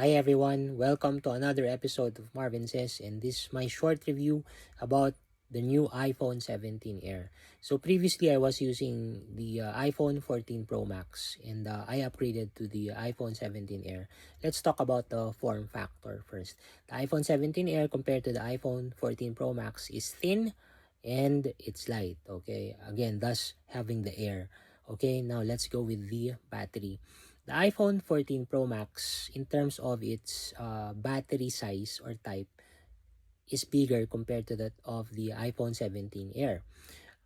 Hi everyone, welcome to another episode of Marvin Says, and this is my short review about the new iPhone 17 Air. So previously I was using the iPhone 14 Pro Max and I upgraded to the iPhone 17 Air. Let's talk about the form factor first. The iPhone 17 Air compared to the iPhone 14 Pro Max is thin and it's light, okay? Again, thus having the air. Okay, now let's go with the battery. The iPhone 14 Pro Max, in terms of its battery size or type, is bigger compared to that of the iPhone 17 Air.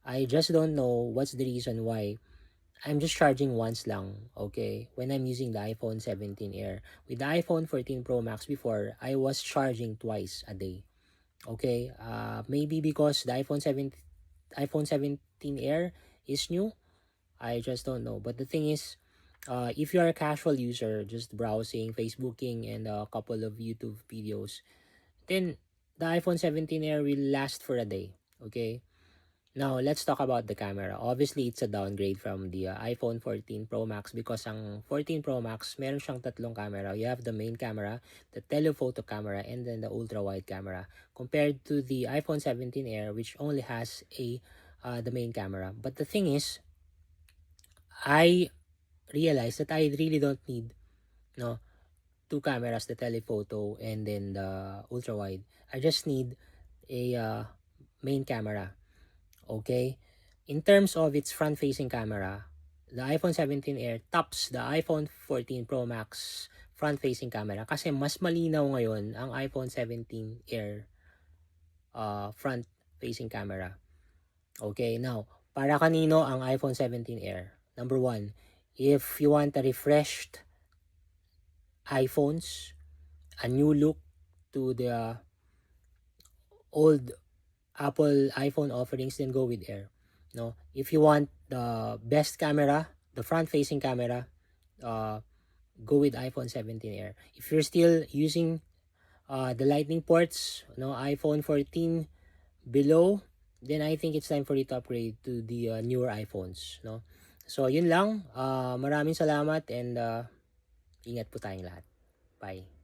I just don't know what's the reason why I'm just charging once lang, okay, when I'm using the iPhone 17 Air. With the iPhone 14 Pro Max before, I was charging twice a day, okay? Maybe because the iPhone 17 Air is new, I just don't know. But the thing is, if you are a casual user, just browsing, Facebooking, and a couple of YouTube videos, then the iPhone 17 Air will last for a day. Okay. Now, let's talk about the camera. Obviously, it's a downgrade from the iPhone 14 Pro Max because ang 14 Pro Max, meron siyang tatlong camera. You have the main camera, the telephoto camera, and then the ultra-wide camera. Compared to the iPhone 17 Air, which only has the main camera. But the thing is, I realized that I really don't need no two cameras, the telephoto and then the ultra wide. I just need a main camera. Okay, in terms of its front facing camera, the iPhone 17 Air tops the iPhone 14 Pro Max front facing camera kasi mas malinaw ngayon ang iPhone 17 Air front facing camera. Okay, now para kanino ang iPhone 17 Air? Number one, if you want a refreshed iPhones, a new look to the old Apple iPhone offerings, then go with Air. No, if you want the best camera, the front-facing camera, uh, go with iPhone 17 Air. If you're still using the Lightning ports, no, iPhone 14 below, then I think it's time for you to upgrade to the newer iPhones. No, so yun lang. Maraming salamat and ingat po tayong lahat. Bye.